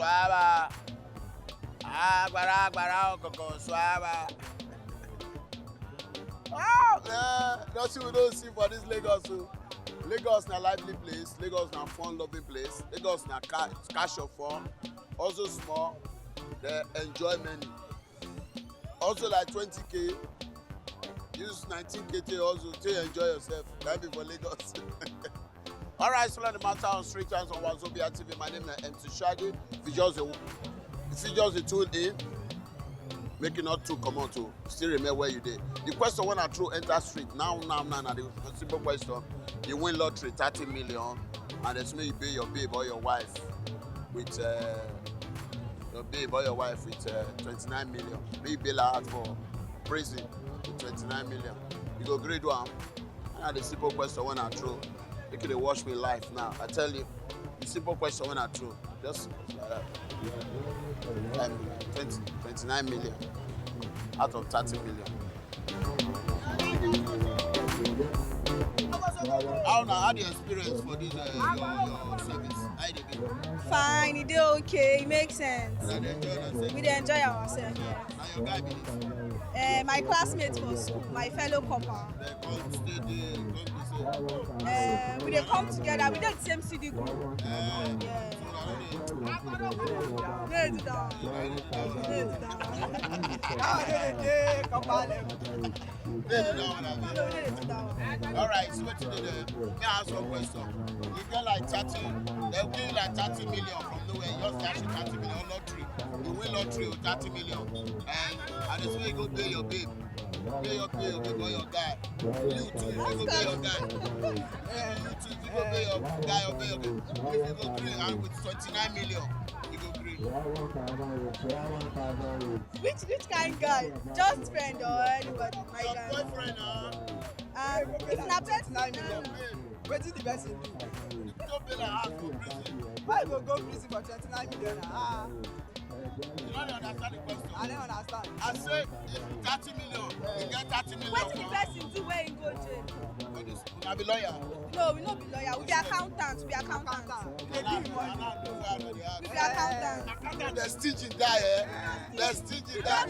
suava. Agbara, Coco suava. That's what we don't see for this Lagos. So. Lagos na lively place, Lagos na fun-loving place, Lagos na cash of fun, also small, they enjoy many. Also like 20k, use 19k to also to enjoy yourself. That be for Lagos. Alright, so on the matter on Street Times on Wazobia TV. My name is MC Shaggy. If you just tune in, make it not too common to still remember where you did. The question when I throw enter street now, the simple question. You win lottery 30 million, and it's me you pay your babe or your wife with 29 million. Be bail out for prison with 29 million. You go grade one. And the simple question when I throw, you can watch me live now. I tell you, the simple question when I throw, just 29 million out of 30 million. How the experience for this your service? How you dey? Fine, it dey okay, it makes sense. We dey enjoy ourselves. Now your guy be this. My classmates for school, my fellow copper. They come stay there, We dey come together, we dey the same CD group. Alright, so what you do there? May I ask you a question? You get like 30, they'll give you like 30 million from nowhere. You just cash 30 million lottery. You win lottery with 30 million. And this way you go pay your babe. Pay your babe or your guy. You too, if you go pay your guy. You too, if you go pay your guy or pay your babe. If you go green and with 29 million, you go green. Which kind guy? Just friend or anybody? My Your guy. boyfriend, If na person, Wetin the person do? you don't pay like half for prison. Why you go prison for 29 million? You don't understand the question. I don't understand. I say 30 million, you get 30 million. wetin the person do wey him go jail? I be lawyer. No, we no be lawyer, we be accountant, we be accountant. You dey give me money. We be accountant. The stitching die, eh? The stitching die.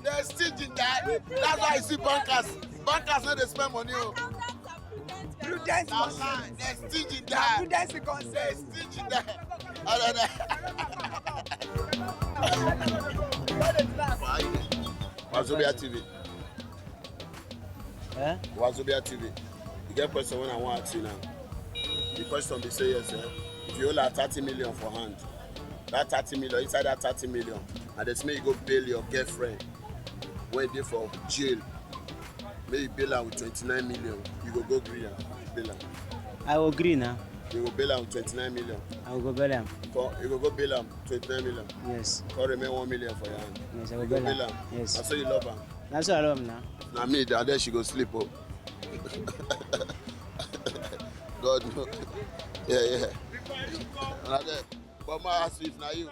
The stitching die. That's why you see bankers. Bankers no dey spend money. Oh. Accountants are prudent. Prudence Na machine. lie. The stitching Na die. prudence The concept. stitching die. Wazobia TV. Wazobia TV. You get question when I want to ask you now. The question be say yes, if you hold like 30 million for hand, that 30 million, inside that 30 million, and they say you go bail your girlfriend when they for jail, may you bail her with 29 million, you go green and bail her. I will agree now. You go bail her with 29 million. I will go bail him. You go bail her 29 million. Yes. Or remain 1 million for your hand. Yes, I You will go bail bail him. her. Yes. That's why you love her. That's what I love him now. Na me, and then she go sleep. Oh. God no. Yeah. And then, but my ask you if na you.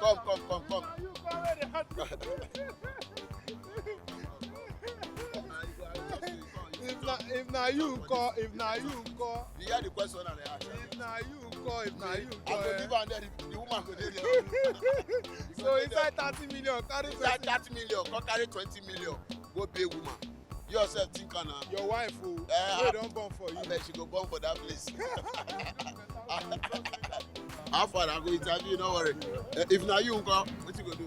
Come. If na you call, You hear the question and the answer. if na you I go give her and then the woman go dey there. So inside 30 million, carry Inside 30 million, come carry 20 million, go pay woman. You yourself think na. your wife who don born for you. Abeg she go born for that place. How far I go interview you, no worry. If na you nko, wetin you go do?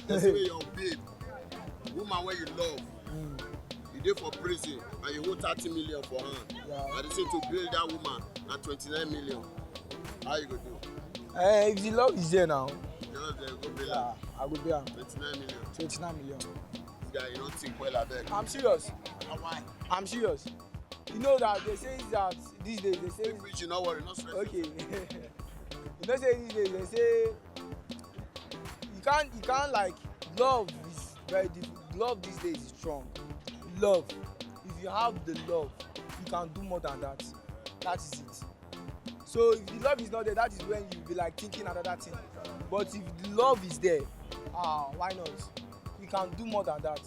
Let's say your babe, woman wey you love, you dey for prison and you hold 30 million for her. Yeah. And they say to bail that woman na 29 million. How you go do? If the love is there now, Just go bail her. I go pay am 29 million. 29 million. This guy, you don't think well, abeg. I'm serious. Why? I'm serious. You know that they say that these days they say Preach, you no worry, no stress. okay. You know say these days they say you can't like love is very difficult. Love these days is strong. Love, if you have the love, you can do more than that. That is it. So if the love is not there, that is when you be like thinking another thing. But if the love is there, why not? You can do more than that.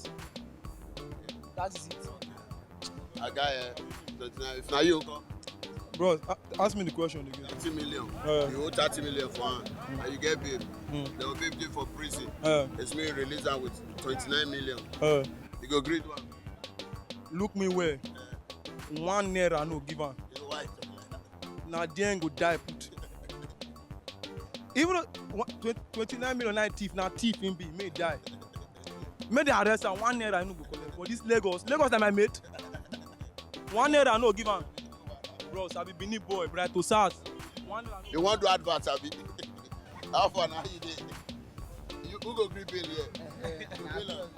That is it. A guy, if na you, come. Bro, ask me the question again. 30 million. You owe 30 million for her, and you get babe. They will babe you for prison. It's me release her with 29 million. You go greet one. Look me where. 1 naira no give am. You know why? Na then go die put. Even though 29 million na thief him be, may die. May they arrest am, 1 naira no go collect. For this Lagos na my mate. 1 naira no give am. Bro, sabi Benin boy, bright to SARS. 1 naira no. You want to advert, Abi? How far now you dey? You who go gree bail here? You bail am.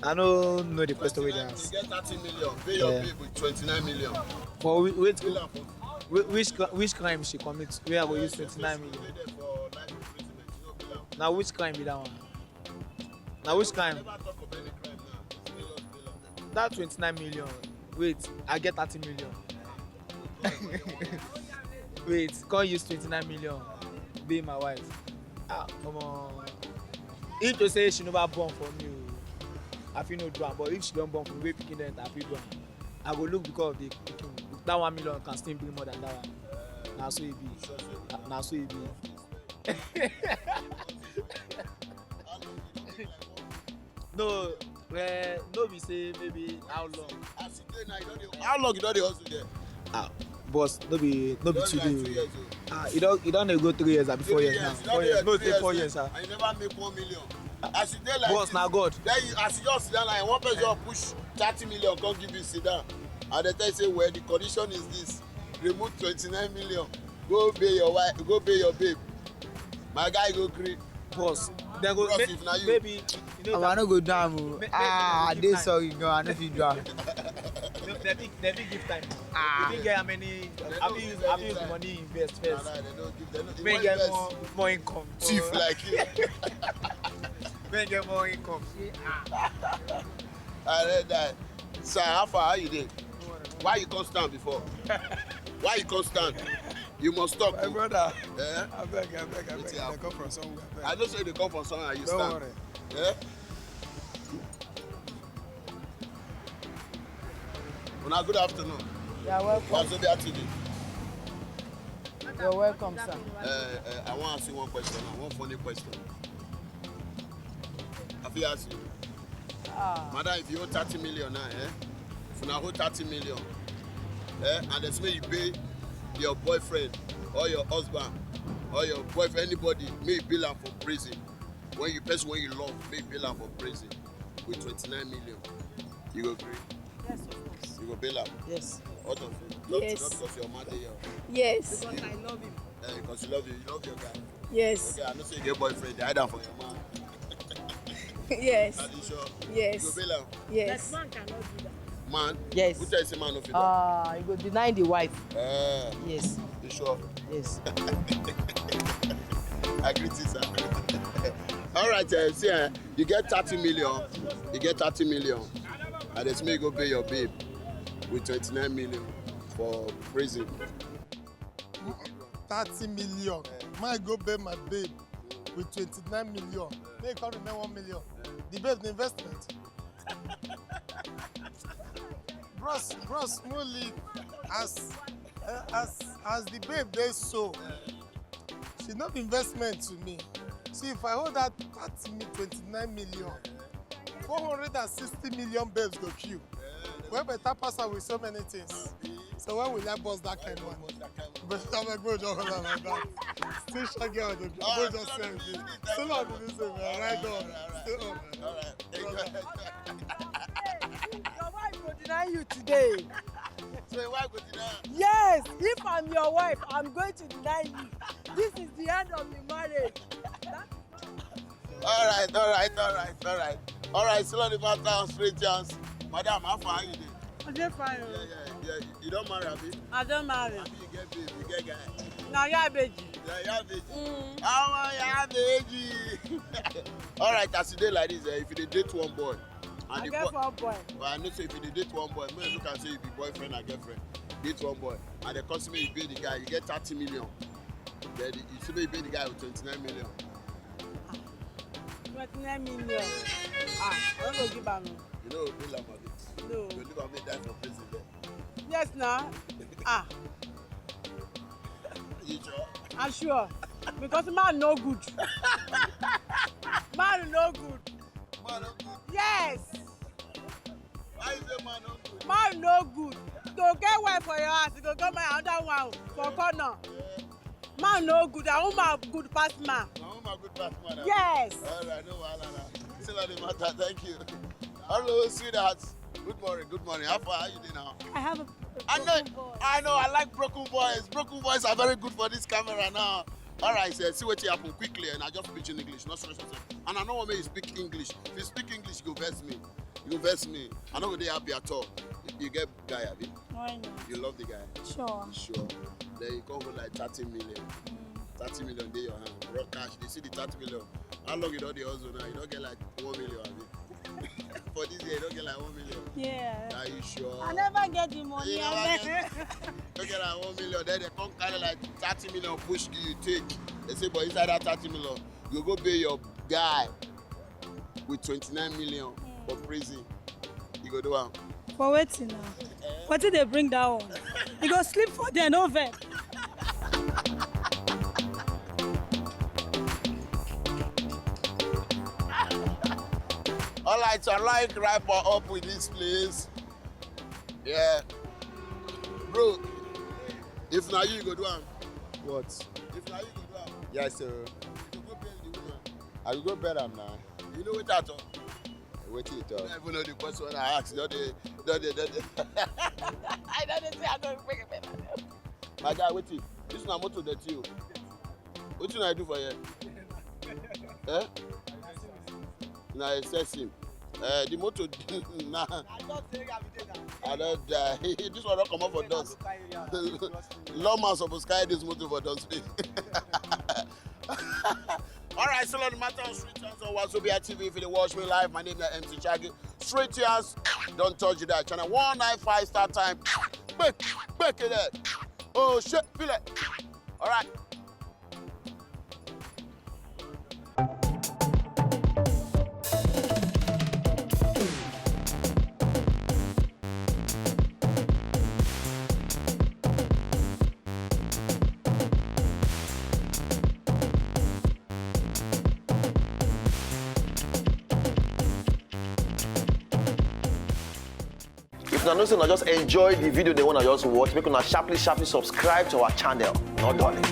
I don't know the question we You ask. get 30 million. Pay your babe with 29 million. For which Bail am for which crime she commit? Where I go use 29 million? pay them for life imprisonment. You know, bail am. Now which crime be that one? Now which crime? Never talk of any crime now. It's millions bail am. That 29 million. Wait, I get 30 million. Wait, can't use 29 million. Be my wife. Ah, come on. If you say she never born for me, I feel no do am. But if she don't born for me, we picking them, I feel do am. I go look because of the picking. That 1 million can still bring more than that one. Now so it be. Now so it be. No, no be say maybe how long. As you dey now, you don dey. How long you don dey hustle there? Ah, boss, no be You don dey like 2 today. years old. Ah, you don dey go 3 years abi 4 years now. 4 years, no say 4 years, sir. And you never make 1 million. As you dey like Boss, this, na God. then you, as you just sit down like one person just push 30 million come give you sit down, and they tell you say well the condition is this: remove 29 million, go pay your wife, go pay your babe. My guy go gree. Boss, then go Bros, if na you. maybe you know I no go down o. Make- Ah, I make- dey make- sorry gan, I no fit do am. they fit give time. Ah. You fit get how many? Have you use the money invest Nah, first? nah, they don't give. They don't. Make get more income. Chief like you. Make get more income. I read that. Sir, how far are you there? Why you come stand before? Why you come stand? You must talk. My oh. brother, Eh? abeg, Wetin they happen? come from somewhere. I know say they come from somewhere and you Don't stand. worry. Eh? Una good afternoon. You're welcome. Wazobia TV. You're welcome, sir. I want to ask you one question now, one funny question. I fit ask you. Madam, if you owe 30 million now, if you owe 30 million, and there's way you pay your boyfriend or your husband or your boyfriend, anybody, may you bill am for prison. When you person when you love, may you bill am for prison with 29 million. You go agree? Yes, of course. You go bail am Yes. out of it. Not, Yes. not because your man dey here. Yes. Because I love him. Because you love your guy. Yes. Okay, I know say you get boyfriend, they hide am for your man. Yes. Are you sure? Yes. You go bail am. Yes. Man cannot do that. Man? Yes. Who tell you say man no fit do am? You go deny the wife. Yes. You sure? Yes. I greet you, sir. All right, see, you get 30 million. You get 30 million. And it's me go pay your babe with 29 million for prison. 30 million. Might go pay my babe with 29 million. They can't remain 1 million. The babe, the investment. bros, smoothly as the babe they so. She not investment to me. See, if I hold that 29 million, 460 million babes go queue. We better pass her with so many things. So when will I bust that kind of one? But I'm a good job like that. Still shaggy out the go just say it. Still on the same man. Right on. Still on. All right. Your wife will deny you today. So why go deny? Yes. If I'm your wife, I'm going to deny you. This is the end of the marriage. All right. Still on the matter of straight chance. Madam, how far are you there? I'm just fine. Yeah. You don't marry, Abi? I don't marry. Abi, you get babe, you get guy. Now you're baby. Yeah, you baby. How baby? All right, as you dey like this, if you dey date one boy, and I the get boy, for a boy. but I know say if you dey date one boy, may look and say you be boyfriend and girlfriend, date one boy, and the customer you pay the guy, you get 30 million. Then you see you pay the guy with 29 million. 29 million. I don't go give am. You know, bill am a bit. No. You leave am make die for prison there. Yes, now. Ah, You sure? I'm sure. Because man no good. Man no good. Man, no good. Yes. Why is a man no good? Man no good. Go get wife for your house. Go get my other one for corner. Man no good. A woman good pass man. My woman good pass man. Yes. All right, no wahala. Still not the matter. Thank you. Hello, sweethearts. Good morning. Good morning. How far are you doing now? I have a I know. I like broken boys. Broken boys are very good for this camera now. All right, sir. See what you happen quickly, and I just speak in English. Not stress yourself. And I know when you speak English. If you speak English, you go vex me. You go vex me. I know they happy at all. You get guy, have you? Why not? You love the guy. Sure. Sure. Then you come with like 30 million. 30 million in your hand. Raw cash. They see the 30 million. How long you don't the hustle now? You don't get like 1 million, have you? For this year, you don't get like 1 million. Yeah. Are you sure? I never get the money. You don't get like 1 million. Then they come carry like 30 million push you take. They say, but inside that 30 million, you go pay your guy with 29 million for prison. You go do one. For waiting now. What did they bring that one? You go sleep for there, no vet. All right, so I like wrap up with this place. Yeah. Bro, if now you go do one. What? If now you go do one. Yes, sir. You go pay the woman. I will go better now. You know what that talk? Wait till it I up. don't even know the question I asked. Don't they? I don't say I'm going to bring it. My guy, wait till. This is not motor that you. What can I do for you? Eh? Nah, it says him. The motor, nah. I don't die. This one don't come up for dust. Lawman supposed to carry this motor for dust. All right, so on the matter of Street Chance on Wazobia TV. If you watch me live, my name is MC Chaggy. Street Chance, don't touch that. Channel 195 start time. Back it up. Oh shit, feel it. All right. If you know, just enjoy the video they want to just watch, make una sharply subscribe to our channel. Not darling.